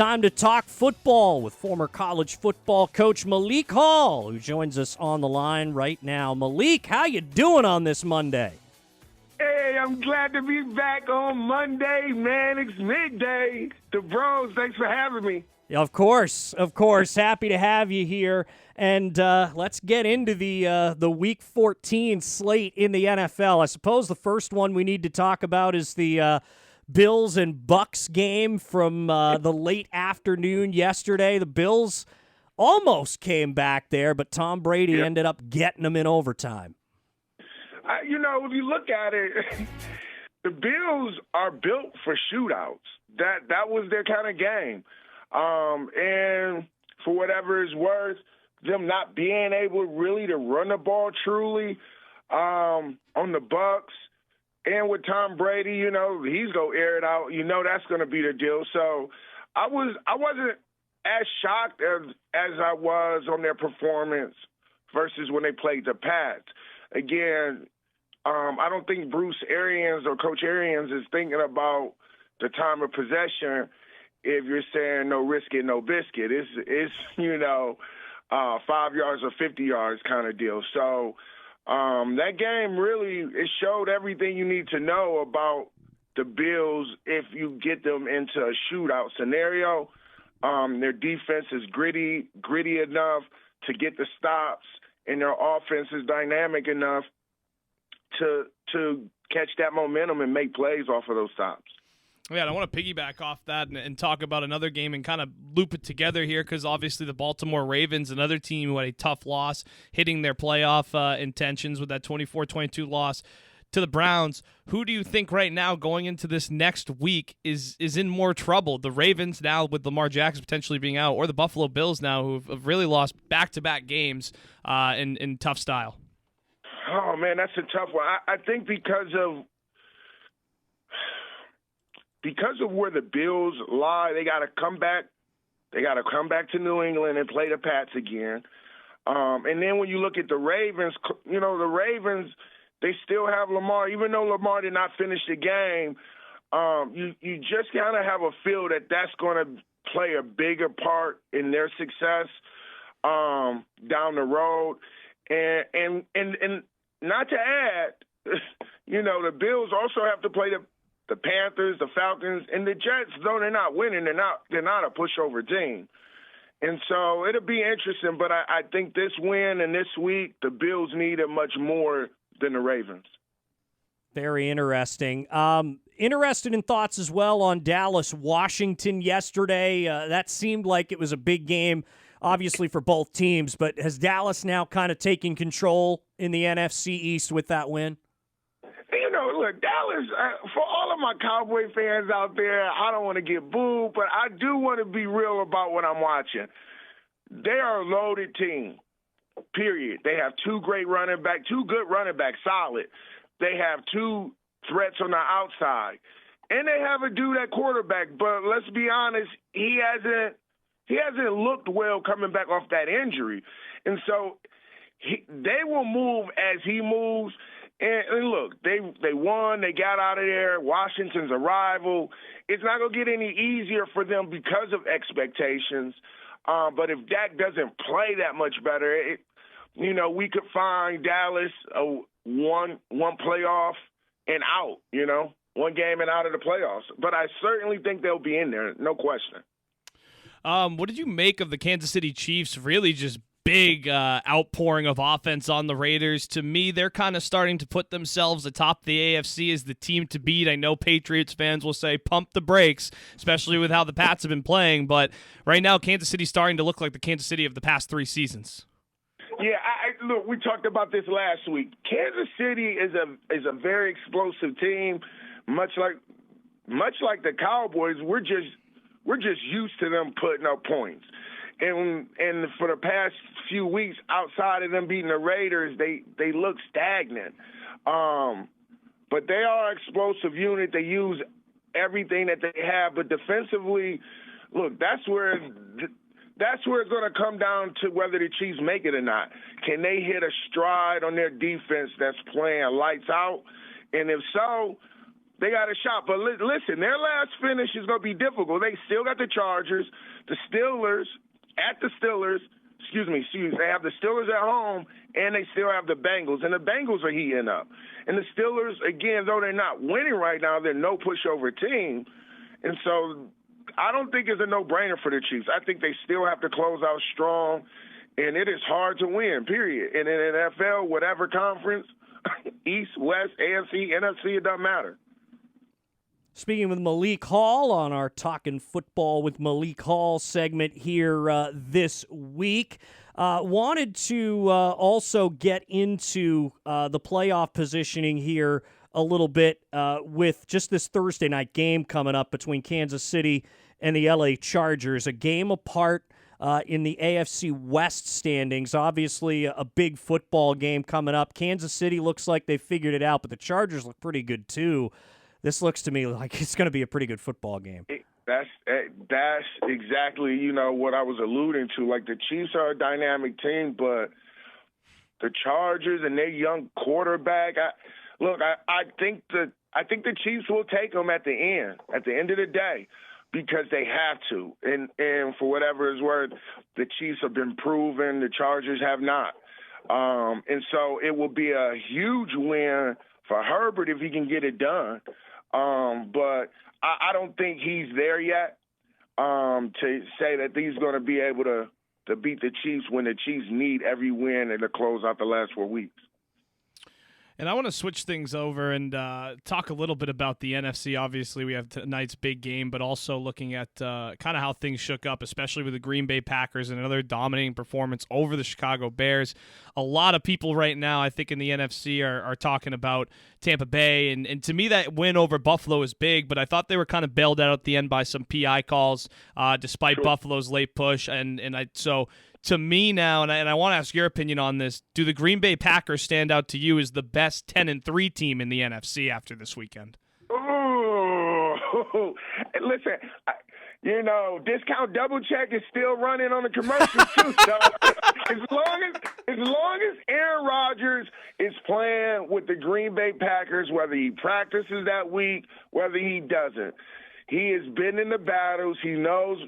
time to talk football with former college football coach Malik Hall, who joins us on the line right now. Malik, how you doing on this Monday? Hey, I'm glad to be back on Monday, Mannix midday. The Bros, thanks for having me. Of course. Happy to have you here. And let's get into the Week 14 slate in the NFL. I suppose the first one we need to talk about is the Bills and Bucks game from the late afternoon yesterday. The Bills almost came back there, but Tom Brady ended up getting them in overtime. If you look at it, the Bills are built for shootouts. That was their kind of game. And for whatever it's worth, them not being able really to run the ball truly on the Bucks, and with Tom Brady, he's going to air it out. That's going to be the deal. So I wasn't as shocked as I was on their performance versus when they played the Pats. Again, I don't think Bruce Arians or Coach Arians is thinking about the time of possession if you're saying no risk it, no biscuit. It's 5 yards or 50 yards kind of deal. So that game really, it showed everything you need to know about the Bills if you get them into a shootout scenario. Their defense is gritty enough to get the stops, and their offense is dynamic enough to catch that momentum and make plays off of those stops. Yeah, I want to piggyback off that and talk about another game and kind of loop it together here because obviously the Baltimore Ravens, another team who had a tough loss, hitting their playoff intentions with that 24-22 loss to the Browns. Who do you think right now going into this next week is in more trouble? The Ravens now with Lamar Jackson potentially being out, or the Buffalo Bills now who have really lost back-to-back games in tough style? Oh, man, that's a tough one. I think because of where the Bills lie, they got to come back. They got to come back to New England and play the Pats again. And then when you look at the Ravens, the Ravens, they still have Lamar. Even though Lamar did not finish the game, you just kind of have a feel that that's going to play a bigger part in their success down the road. And not to add, the Bills also have to play the Panthers, the Falcons, and the Jets. Though they're not winning, they're not a pushover team. And so it'll be interesting. But I think this win and this week, the Bills need it much more than the Ravens. Very interesting. Interested in thoughts as well on Dallas-Washington yesterday. That seemed like it was a big game, obviously, for both teams. But has Dallas now kind of taken control in the NFC East with that win? Look, Dallas, for all of my Cowboy fans out there, I don't want to get booed, but I do want to be real about what I'm watching. They are a loaded team, period. They have two good running backs, solid. They have two threats on the outside. And they have a dude at quarterback, but let's be honest, he hasn't looked well coming back off that injury. And so they will move as he moves. And look, they won. They got out of there. Washington's a rival. It's not going to get any easier for them because of expectations. But if Dak doesn't play that much better, we could find Dallas one playoff and out, one game and out of the playoffs. But I certainly think they'll be in there, no question. What did you make of the Kansas City Chiefs really just big outpouring of offense on the Raiders? To me, they're kind of starting to put themselves atop the AFC as the team to beat. I know Patriots fans will say pump the brakes, especially with how the Pats have been playing, but right now Kansas City's starting to look like the Kansas City of the past 3 seasons. Yeah, look, we talked about this last week. Kansas City is a very explosive team, much like the Cowboys. We're just used to them putting up points. And for the past few weeks, outside of them beating the Raiders, they look stagnant. But they are an explosive unit. They use everything that they have. But defensively, look, that's where it's going to come down to whether the Chiefs make it or not. Can they hit a stride on their defense that's playing lights out? And if so, they got a shot. But listen, their last finish is going to be difficult. They still got the Chargers, the Steelers, they have the Steelers at home, and they still have the Bengals. And the Bengals are heating up. And the Steelers, again, though they're not winning right now, they're no pushover team. And so I don't think it's a no-brainer for the Chiefs. I think they still have to close out strong, and it is hard to win, period. And in the NFL, whatever conference, East, West, AFC, NFC, it doesn't matter. Speaking with Malik Hall on our Talking Football with Malik Hall segment here this week. Wanted to also get into the playoff positioning here a little bit with just this Thursday night game coming up between Kansas City and the LA Chargers, a game apart in the AFC West standings. Obviously, a big football game coming up. Kansas City looks like they figured it out, but the Chargers look pretty good too. This looks to me like it's going to be a pretty good football game. That's exactly, what I was alluding to. Like, the Chiefs are a dynamic team, but the Chargers and their young quarterback, I think the Chiefs will take them at the end of the day, because they have to. And for whatever it's worth, the Chiefs have been proven, the Chargers have not. And so it will be a huge win for Herbert if he can get it done. But I don't think he's there yet to say that he's going to be able to beat the Chiefs when the Chiefs need every win and to close out the last 4 weeks. And I want to switch things over and talk a little bit about the NFC. Obviously, we have tonight's big game, but also looking at kind of how things shook up, especially with the Green Bay Packers and another dominating performance over the Chicago Bears. A lot of people right now, I think, in the NFC are talking about Tampa Bay. And to me, that win over Buffalo is big, but I thought they were kind of bailed out at the end by some PI calls despite Buffalo's late push. So to me now, and I want to ask your opinion on this, do the Green Bay Packers stand out to you as the best 10-3 team in the NFC after this weekend? Oh, listen, Discount Double Check is still running on the commercials too. So as long as Aaron Rodgers is playing with the Green Bay Packers, whether he practices that week, whether he doesn't, he has been in the battles. He knows.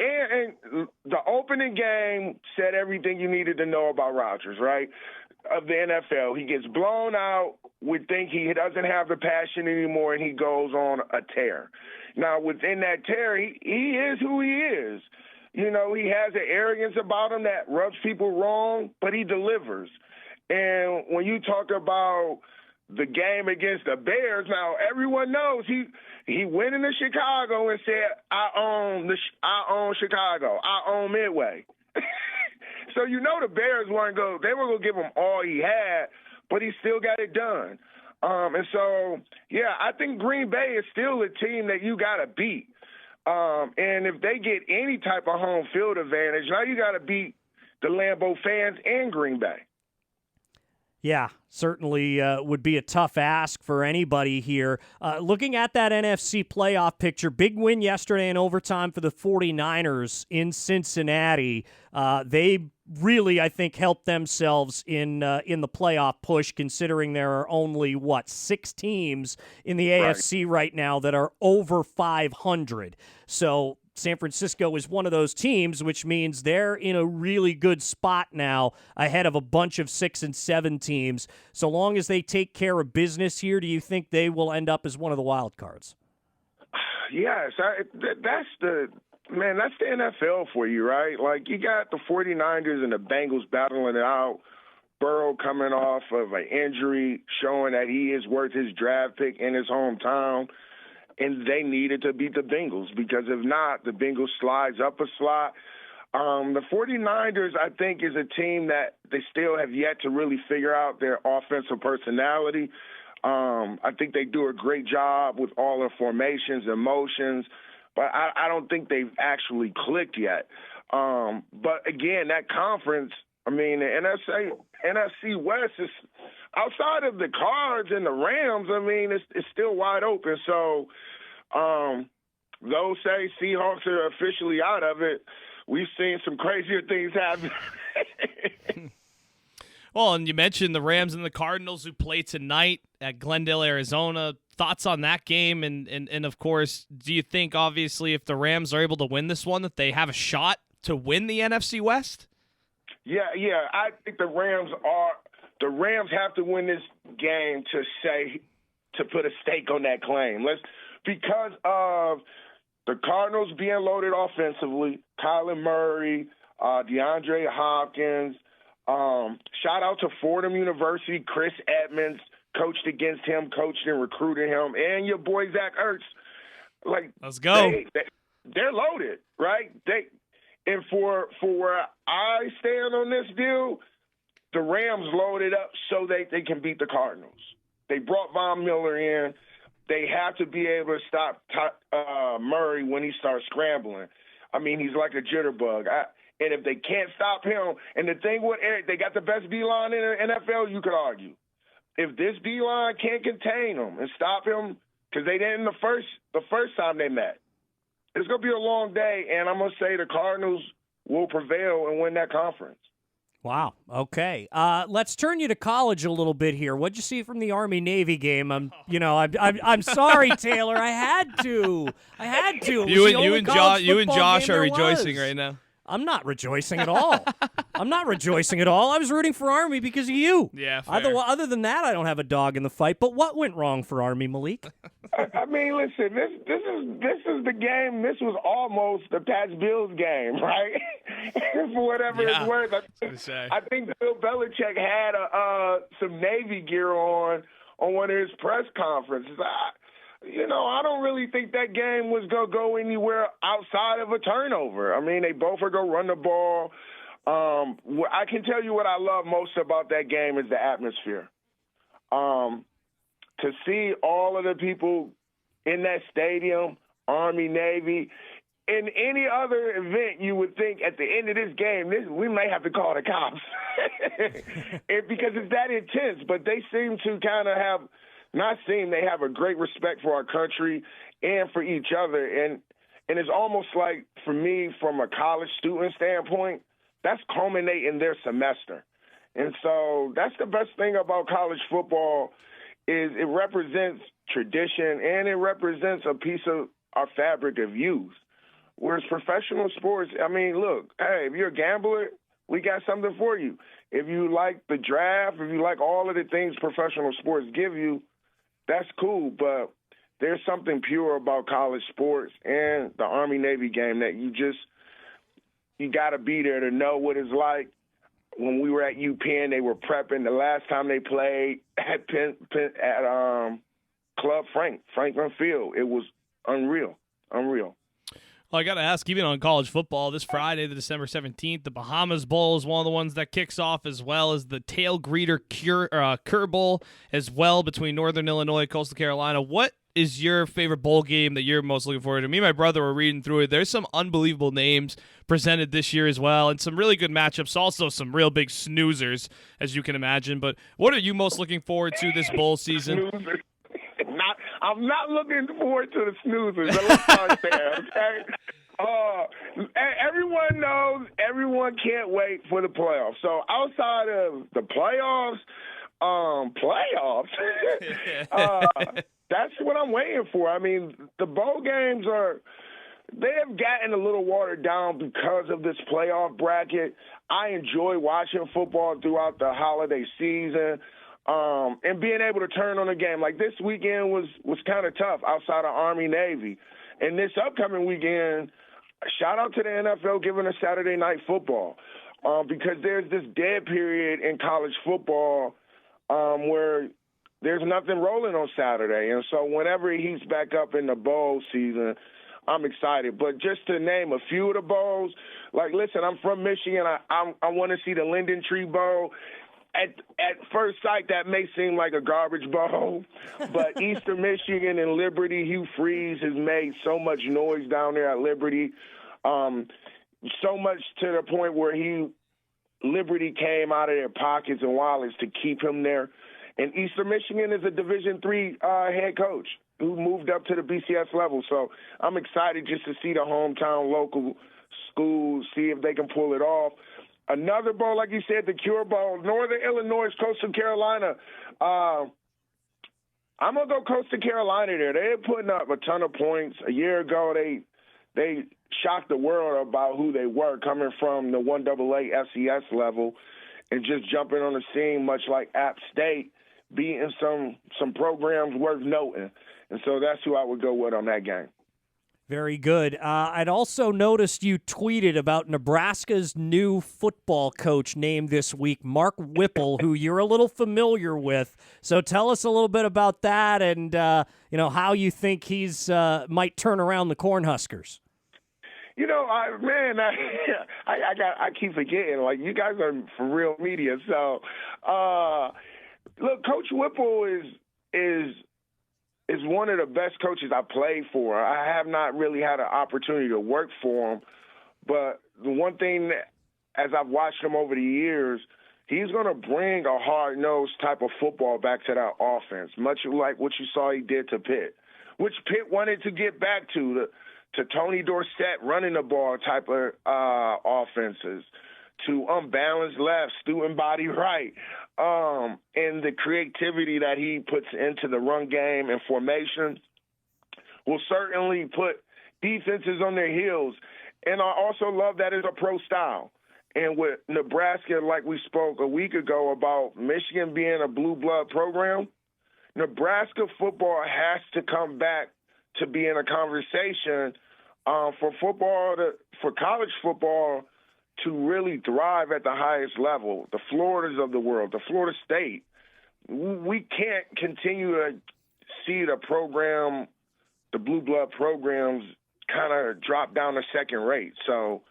And the opening game said everything you needed to know about Rodgers, right, of the NFL. He gets blown out. We think he doesn't have the passion anymore, and he goes on a tear. Now, within that tear, he is who he is. He has an arrogance about him that rubs people wrong, but he delivers. And when you talk about the game against the Bears, now everyone knows he went into Chicago and said, I own Chicago. I own Midway. So the Bears they were going to give him all he had, but he still got it done. And so, I think Green Bay is still a team that you got to beat. And if they get any type of home field advantage, now you got to beat the Lambeau fans and Green Bay. Yeah, certainly would be a tough ask for anybody here. Looking at that NFC playoff picture, big win yesterday in overtime for the 49ers in Cincinnati. They really, I think, helped themselves in the playoff push, considering there are only, 6 teams in the AFC right now that are over 500. So San Francisco is one of those teams, which means they're in a really good spot now ahead of a bunch of 6 and 7 teams. So long as they take care of business here, do you think they will end up as one of the wild cards? Yes, that's the NFL for you, right? Like, you got the 49ers and the Bengals battling it out. Burrow coming off of an injury, showing that he is worth his draft pick in his hometown. And they needed to beat the Bengals, because if not, the Bengals slides up a slot. The 49ers, I think, is a team that they still have yet to really figure out their offensive personality. I think they do a great job with all their formations and motions, but I don't think they've actually clicked yet. But, again, that conference, the NFC West is – outside of the Cards and the Rams, it's still wide open. So those say Seahawks are officially out of it. We've seen some crazier things happen. Well, and you mentioned the Rams and the Cardinals, who play tonight at Glendale, Arizona. thoughts on that game, and of course, do you think, obviously, if the Rams are able to win this one, that they have a shot to win the NFC West? Yeah. I think the Rams have to win this game to put a stake on that claim. Because of the Cardinals being loaded offensively, Kyler Murray, DeAndre Hopkins. Shout out to Fordham University, Chris Edmonds coached against him, coached and recruited him, and your boy Zach Ertz. Let's go. They're loaded, right? And for where I stand on this deal, the Rams loaded up so they can beat the Cardinals. They brought Von Miller in. They have to be able to stop Murray when he starts scrambling. I mean, he's like a jitterbug. And if they can't stop him, and the thing with Eric, they got the best D-line in the NFL, you could argue. If this D-line can't contain him and stop him, because they didn't the first time they met, it's going to be a long day, and I'm going to say the Cardinals will prevail and win that conference. Wow. Okay. Let's turn you to college a little bit here. What'd you see from the Army-Navy game? I'm sorry, Taylor. I had to. You and Josh are rejoicing right now. I'm not rejoicing at all. I was rooting for Army because of you. Yeah, fair. Other than that, I don't have a dog in the fight. But what went wrong for Army, Malik? I mean, listen, this is the game. This was almost the Pats-Bills game, right? For whatever it's worth. I think Bill Belichick had some Navy gear on one of his press conferences. I don't really think that game was going to go anywhere outside of a turnover. I mean, they both are going to run the ball. I can tell you what I love most about that game is the atmosphere. To see all of the people in that stadium, Army, Navy, in any other event, you would think at the end of this game, we may have to call the cops because it's that intense. But they seem to kind of have – they have a great respect for our country and for each other. And it's almost like, for me, from a college student standpoint, that's culminating their semester. And so that's the best thing about college football is it represents tradition and it represents a piece of our fabric of youth. Whereas professional sports, I mean, look, hey, if you're a gambler, we got something for you. If you like the draft, if you like all of the things professional sports give you, that's cool, but there's something pure about college sports and the Army-Navy game that you got to be there to know what it's like. When we were at UPenn, they were prepping. The last time they played at Club Franklin Field, it was unreal. Well, I got to ask, even on college football, this Friday, the December 17th, the Bahamas Bowl is one of the ones that kicks off, as well as the Tail Greeter Cure Bowl as well between Northern Illinois and Coastal Carolina. What is your favorite bowl game that you're most looking forward to? Me and my brother were reading through it. There's some unbelievable names presented this year as well, and some really good matchups, also some real big snoozers, as you can imagine. But what are you most looking forward to this bowl season? I'm not looking forward to the snoozers. Let's start there, okay? Everyone knows everyone can't wait for the playoffs. So outside of the playoffs, that's what I'm waiting for. I mean, the bowl games they have gotten a little watered down because of this playoff bracket. I enjoy watching football throughout the holiday season. And being able to turn on a game. Like this weekend was kind of tough outside of Army-Navy. And this upcoming weekend, shout out to the NFL giving us Saturday night football because there's this dead period in college football where there's nothing rolling on Saturday. And so whenever it heats back up in the bowl season, I'm excited. But just to name a few of the bowls, like, listen, I'm from Michigan. I want to see the Linden Tree Bowl. At first sight, that may seem like a garbage bowl, but Eastern Michigan and Liberty, Hugh Freeze has made so much noise down there at Liberty, so much to the point where Liberty came out of their pockets and wallets to keep him there. And Eastern Michigan is a Division III head coach who moved up to the BCS level. So I'm excited just to see the hometown local schools, see if they can pull it off. Another bowl, like you said, the Cure Bowl, Northern Illinois, Coastal Carolina. I'm gonna go Coastal Carolina there. They're putting up a ton of points. A year ago, they shocked the world about who they were, coming from the 1AA FCS level and just jumping on the scene, much like App State, beating some programs worth noting. And so that's who I would go with on that game. Very good. I'd also noticed you tweeted about Nebraska's new football coach named this week, Mark Whipple, who you're a little familiar with. So tell us a little bit about that and how you think he's might turn around the Cornhuskers. I keep forgetting. Like, you guys are for real media. So, look, Coach Whipple is one of the best coaches I played for. I have not really had an opportunity to work for him, but the one thing that, as I've watched him over the years, he's going to bring a hard-nosed type of football back to that offense, much like what you saw he did to Pitt, which Pitt wanted to get back to Tony Dorsett running the ball type of offenses, to unbalanced left, student body right, and the creativity that he puts into the run game and formation will certainly put defenses on their heels. And I also love that it's a pro style. And with Nebraska, like we spoke a week ago about Michigan being a blue blood program, Nebraska football has to come back to be in a conversation for college football to really thrive at the highest level. The Floridas of the world, the Florida State. We can't continue to see the blue blood programs kind of drop down to second rate. So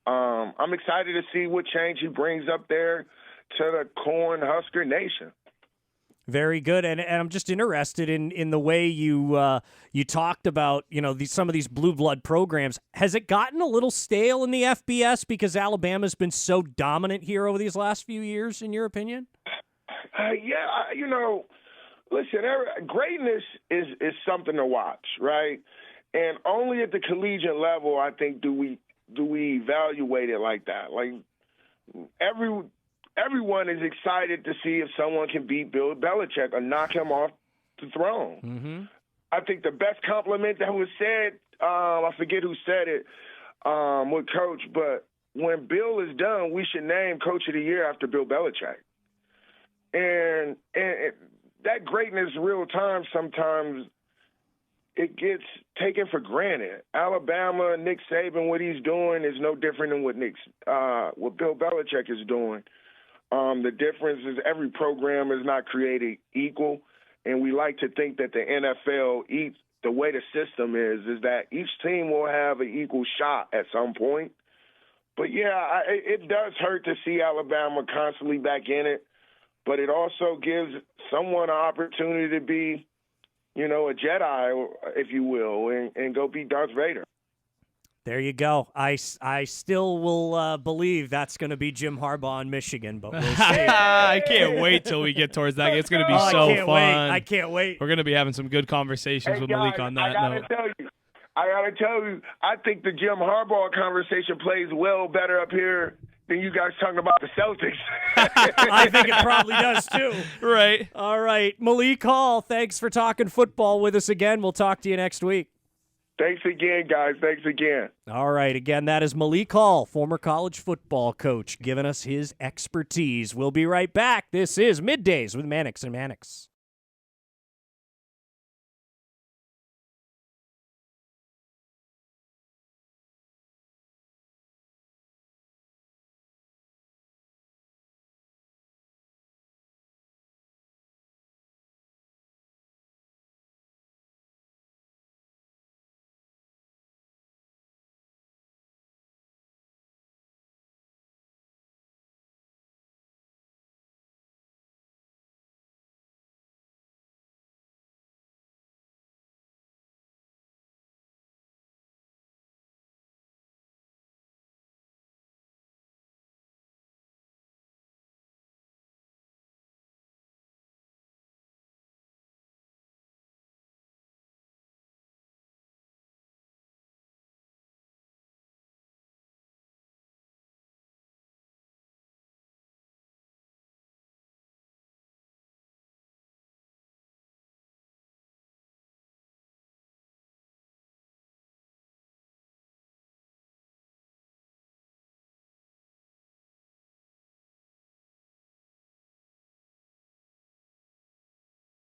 I'm excited to see what change he brings up there to the Cornhusker Nation. Very good, and I'm just interested in the way you talked about some of these blue blood programs. Has it gotten a little stale in the FBS because Alabama's been so dominant here over these last few years? In your opinion? Listen, greatness is something to watch, right? And only at the collegiate level, I think, do we evaluate it like that. Like everyone is excited to see if someone can beat Bill Belichick or knock him off the throne. Mm-hmm. I think the best compliment that was said, I forget who said it with Coach, but when Bill is done, we should name Coach of the Year after Bill Belichick. And that greatness real time sometimes it gets taken for granted. Alabama, Nick Saban, what he's doing is no different than what Bill Belichick is doing. The difference is every program is not created equal, and we like to think that the NFL, the way the system is that each team will have an equal shot at some point. But, it does hurt to see Alabama constantly back in it, but it also gives someone an opportunity to be, a Jedi, if you will, and go beat Darth Vader. There you go. I still will believe that's going to be Jim Harbaugh in Michigan, but we'll see. I can't wait till we get towards that. It's going to be so fun. I can't wait. We're going to be having some good conversations with Malik on that note. I got to tell you, I think the Jim Harbaugh conversation plays well better up here than you guys talking about the Celtics. I think it probably does too. Right. All right. Malik Hall, thanks for talking football with us again. We'll talk to you next week. Thanks again, guys. Thanks again. All right. Again, that is Malik Hall, former college football coach, giving us his expertise. We'll be right back. This is Middays with Mannix and Mannix.